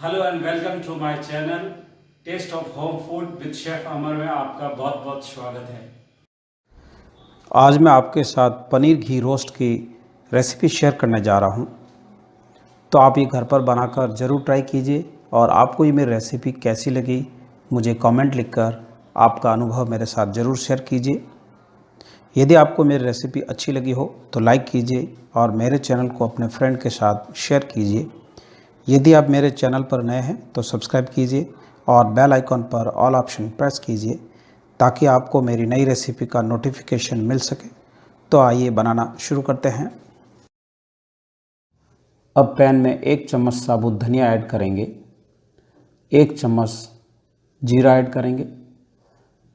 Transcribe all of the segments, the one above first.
Hello and welcome to my channel taste of home food with chef Amar में आपका बहुत बहुत स्वागत है। आज मैं आपके साथ पनीर घी रोस्ट की रेसिपी शेयर करने जा रहा हूँ। तो आप ये घर पर बनाकर ज़रूर ट्राई कीजिए और आपको ये मेरी रेसिपी कैसी लगी मुझे कमेंट लिखकर आपका अनुभव मेरे साथ ज़रूर शेयर कीजिए। यदि आपको मेरी रेसिपी अच्छी लगी हो तो लाइक कीजिए और मेरे चैनल को अपने फ्रेंड के साथ शेयर कीजिए। यदि आप मेरे चैनल पर नए हैं तो सब्सक्राइब कीजिए और बेल आइकॉन पर ऑल ऑप्शन प्रेस कीजिए ताकि आपको मेरी नई रेसिपी का नोटिफिकेशन मिल सके। तो आइए बनाना शुरू करते हैं। अब पैन में 1 चम्मच साबुत धनिया ऐड करेंगे, 1 चम्मच जीरा ऐड करेंगे,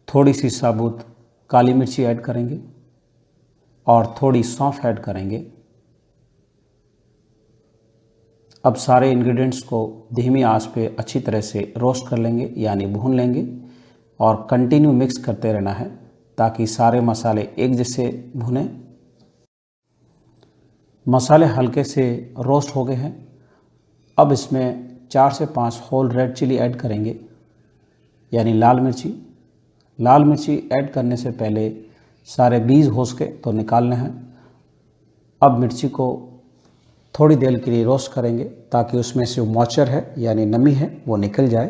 थोड़ी सी साबुत काली मिर्ची ऐड करेंगे और थोड़ी सौंफ ऐड करेंगे। अब सारे इंग्रेडिएंट्स को धीमी आंच पे अच्छी तरह से रोस्ट कर लेंगे यानी भून लेंगे और कंटिन्यू मिक्स करते रहना है ताकि सारे मसाले एक जैसे भुने। मसाले हल्के से रोस्ट हो गए हैं। अब इसमें 4 से 5 होल रेड चिली ऐड करेंगे यानी लाल मिर्ची। लाल मिर्ची ऐड करने से पहले सारे बीज हो सके तो निकालने हैं। अब मिर्ची को थोड़ी देर के लिए रोस्ट करेंगे ताकि उसमें से मॉइस्चर है यानी नमी है वो निकल जाए।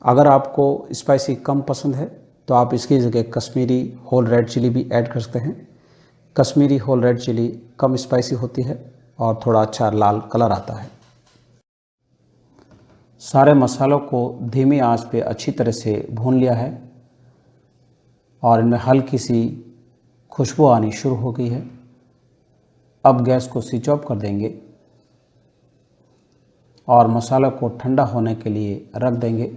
अगर आपको स्पाइसी कम पसंद है तो आप इसकी जगह कश्मीरी होल रेड चिली भी ऐड कर सकते हैं। कश्मीरी होल रेड चिली कम स्पाइसी होती है और थोड़ा अच्छा लाल कलर आता है। सारे मसालों को धीमी आंच पे अच्छी तरह से भून लिया है और इनमें हल्की सी खुशबू आनी शुरू हो गई है। अब गैस को स्विच ऑफ कर देंगे और मसाला को ठंडा होने के लिए रख देंगे।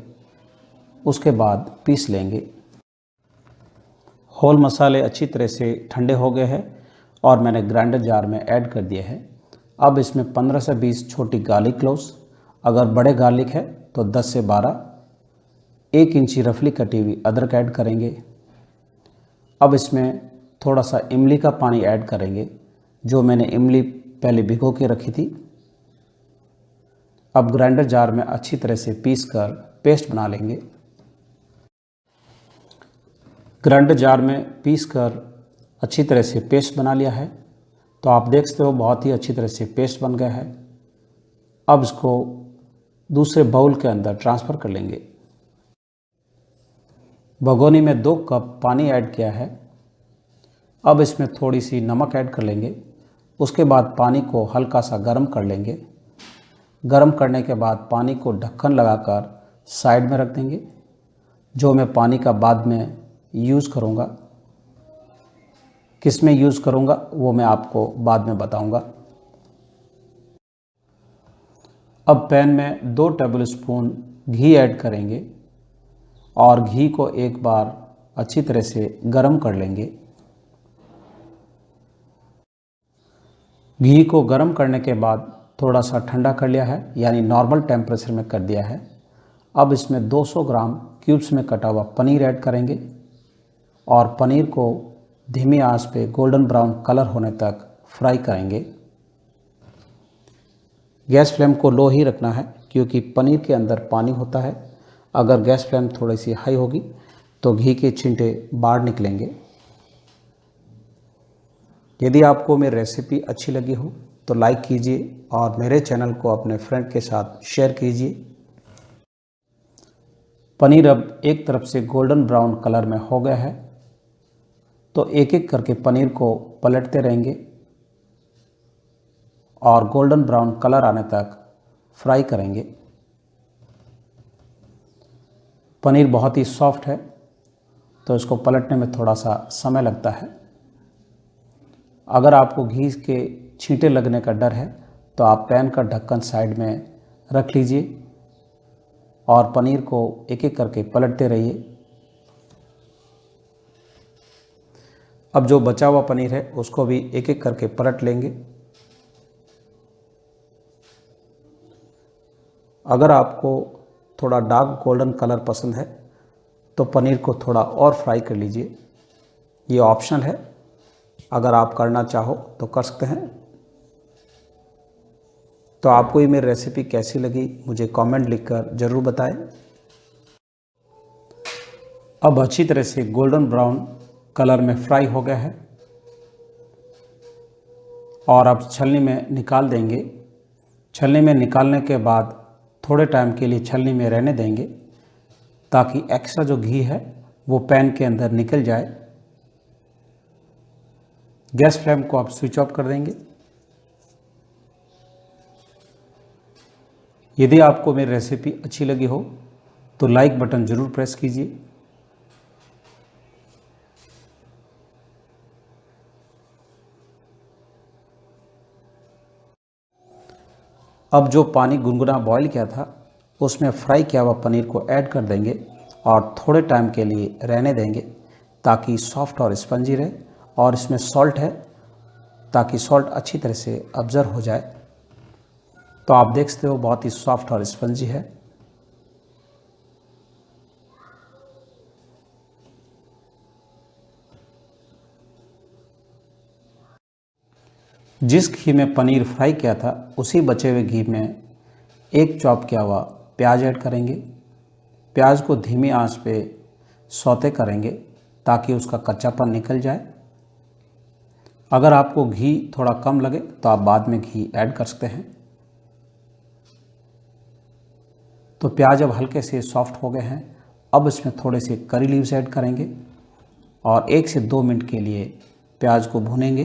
उसके बाद पीस लेंगे। होल मसाले अच्छी तरह से ठंडे हो गए हैं और मैंने ग्राइंडर जार में ऐड कर दिए हैं। अब इसमें 15 से 20 छोटी गार्लिक क्लोव्स, अगर बड़े गार्लिक है तो 10 से 12, 1 इंची रफली कटी हुई अदरक ऐड करेंगे। अब इसमें थोड़ा सा इमली का पानी ऐड करेंगे जो मैंने इमली पहले भिगो के रखी थी। अब ग्राइंडर जार में अच्छी तरह से पीस कर पेस्ट बना लेंगे। ग्राइंडर जार में पीस कर अच्छी तरह से पेस्ट बना लिया है तो आप देख सकते हो बहुत ही अच्छी तरह से पेस्ट बन गया है। अब इसको दूसरे बाउल के अंदर ट्रांसफ़र कर लेंगे। भगोनी में 2 कप पानी ऐड किया है। अब इसमें थोड़ी सी नमक ऐड कर लेंगे। उसके बाद पानी को हल्का सा गर्म कर लेंगे। गर्म करने के बाद पानी को ढक्कन लगाकर साइड में रख देंगे। जो मैं पानी का बाद में यूज़ करूँगा, किस में यूज़ करूँगा वो मैं आपको बाद में बताऊँगा। अब पैन में 2 टेबलस्पून घी ऐड करेंगे और घी को एक बार अच्छी तरह से गर्म कर लेंगे। घी को गर्म करने के बाद थोड़ा सा ठंडा कर लिया है यानी नॉर्मल टेम्परेचर में कर दिया है। अब इसमें 200 ग्राम क्यूब्स में कटा हुआ पनीर ऐड करेंगे और पनीर को धीमी आंच पे गोल्डन ब्राउन कलर होने तक फ्राई करेंगे। गैस फ्लेम को लो ही रखना है क्योंकि पनीर के अंदर पानी होता है। अगर गैस फ्लेम थोड़ी सी हाई होगी तो घी के छींटे बाहर निकलेंगे। यदि आपको मेरी रेसिपी अच्छी लगी हो तो लाइक कीजिए और मेरे चैनल को अपने फ्रेंड के साथ शेयर कीजिए। पनीर अब एक तरफ से गोल्डन ब्राउन कलर में हो गया है तो एक एक करके पनीर को पलटते रहेंगे और गोल्डन ब्राउन कलर आने तक फ्राई करेंगे। पनीर बहुत ही सॉफ्ट है तो इसको पलटने में थोड़ा सा समय लगता है। अगर आपको घी के छींटे लगने का डर है तो आप पैन का ढक्कन साइड में रख लीजिए और पनीर को एक एक करके पलटते रहिए। अब जो बचा हुआ पनीर है उसको भी एक एक करके पलट लेंगे। अगर आपको थोड़ा डार्क गोल्डन कलर पसंद है तो पनीर को थोड़ा और फ्राई कर लीजिए। ये ऑप्शनल है, अगर आप करना चाहो तो कर सकते हैं। तो आपको ये मेरी रेसिपी कैसी लगी मुझे कमेंट लिखकर ज़रूर बताएं। अब अच्छी तरह से गोल्डन ब्राउन कलर में फ्राई हो गया है और अब छलनी में निकाल देंगे। छलनी में निकालने के बाद थोड़े टाइम के लिए छलनी में रहने देंगे ताकि एक्स्ट्रा जो घी है वो पैन के अंदर निकल जाए। गैस फ्लेम को आप स्विच ऑफ कर देंगे। यदि आपको मेरी रेसिपी अच्छी लगी हो तो लाइक बटन ज़रूर प्रेस कीजिए। अब जो पानी गुनगुना बॉईल किया था उसमें फ्राई किया हुआ पनीर को ऐड कर देंगे और थोड़े टाइम के लिए रहने देंगे ताकि सॉफ्ट और स्पंजी रहे। और इसमें सॉल्ट है ताकि सॉल्ट अच्छी तरह से अब्जर्व हो जाए। तो आप देख सकते हो बहुत ही सॉफ्ट और स्पंजी है। जिस घी में पनीर फ्राई किया था उसी बचे हुए घी में एक चॉप किया हुआ प्याज ऐड करेंगे। प्याज को धीमी आंच पे सौते करेंगे ताकि उसका कच्चापन निकल जाए। अगर आपको घी थोड़ा कम लगे तो आप बाद में घी ऐड कर सकते हैं। तो प्याज अब हल्के से सॉफ्ट हो गए हैं। अब इसमें थोड़े से करी लीव्स ऐड करेंगे और 1 से 2 मिनट के लिए प्याज को भूनेंगे।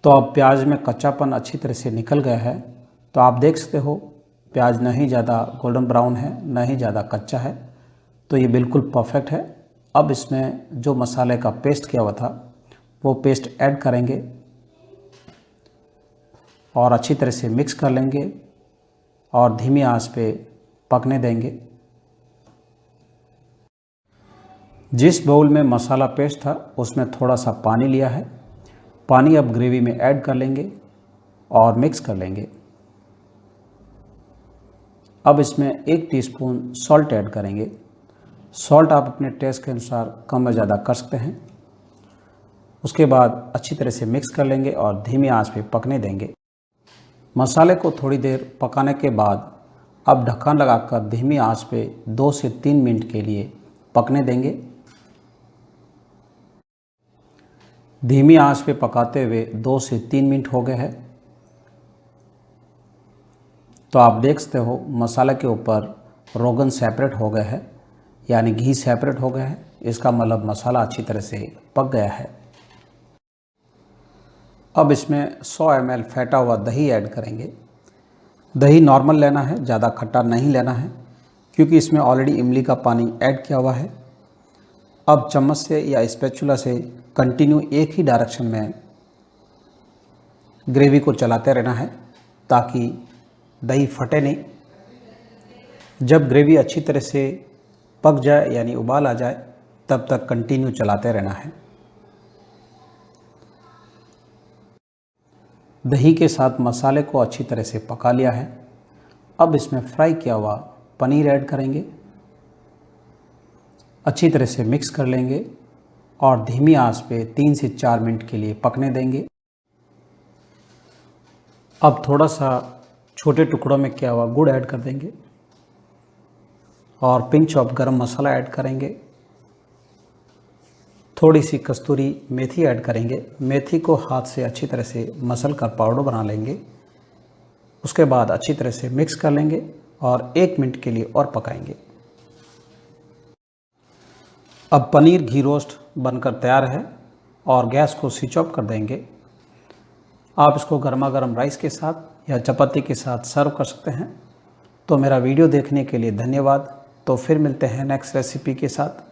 तो अब प्याज में कच्चापन अच्छी तरह से निकल गया है। तो आप देख सकते हो प्याज न ही ज़्यादा गोल्डन ब्राउन है न ही ज़्यादा कच्चा है। तो ये बिल्कुल परफेक्ट है। अब इसमें जो मसाले का पेस्ट किया हुआ था वो पेस्ट ऐड करेंगे और अच्छी तरह से मिक्स कर लेंगे और धीमी आंच पे पकने देंगे। जिस बाउल में मसाला पेस्ट था उसमें थोड़ा सा पानी लिया है। पानी अब ग्रेवी में ऐड कर लेंगे और मिक्स कर लेंगे। अब इसमें 1 टीस्पून सॉल्ट ऐड करेंगे। सॉल्ट आप अपने टेस्ट के अनुसार कम या ज़्यादा कर सकते हैं। उसके बाद अच्छी तरह से मिक्स कर लेंगे और धीमी आंच पे पकने देंगे। मसाले को थोड़ी देर पकाने के बाद अब ढक्कन लगाकर धीमी आंच पे 2 से 3 मिनट के लिए पकने देंगे। धीमी आंच पे पकाते हुए 2 से 3 मिनट हो गए हैं। तो आप देख सकते हो मसाला के ऊपर रोगन सेपरेट हो गया है, यानी घी सेपरेट हो गया है। इसका मतलब मसाला अच्छी तरह से पक गया है। अब इसमें 100 ml फेंटा हुआ दही ऐड करेंगे। दही नॉर्मल लेना है, ज़्यादा खट्टा नहीं लेना है क्योंकि इसमें ऑलरेडी इमली का पानी ऐड किया हुआ है। अब चम्मच से या स्पैचुला से कंटिन्यू एक ही डायरेक्शन में ग्रेवी को चलाते रहना है ताकि दही फटे नहीं। जब ग्रेवी अच्छी तरह से पक जाए यानी उबाल आ जाए तब तक कंटिन्यू चलाते रहना है। दही के साथ मसाले को अच्छी तरह से पका लिया है। अब इसमें फ्राई किया हुआ पनीर ऐड करेंगे। अच्छी तरह से मिक्स कर लेंगे और धीमी आंच पे 3 से 4 मिनट के लिए पकने देंगे। अब थोड़ा सा छोटे टुकड़ों में किया हुआ गुड़ ऐड कर देंगे और पिंच ऑफ गरम मसाला ऐड करेंगे। थोड़ी सी कस्तूरी मेथी ऐड करेंगे। मेथी को हाथ से अच्छी तरह से मसल कर पाउडर बना लेंगे। उसके बाद अच्छी तरह से मिक्स कर लेंगे और 1 मिनट के लिए और पकाएंगे। अब पनीर घी रोस्ट बनकर तैयार है और गैस को स्विच ऑफ कर देंगे। आप इसको गर्मा गर्म राइस के साथ या चपाती के साथ सर्व कर सकते हैं। तो मेरा वीडियो देखने के लिए धन्यवाद। तो फिर मिलते हैं नेक्स्ट रेसिपी के साथ।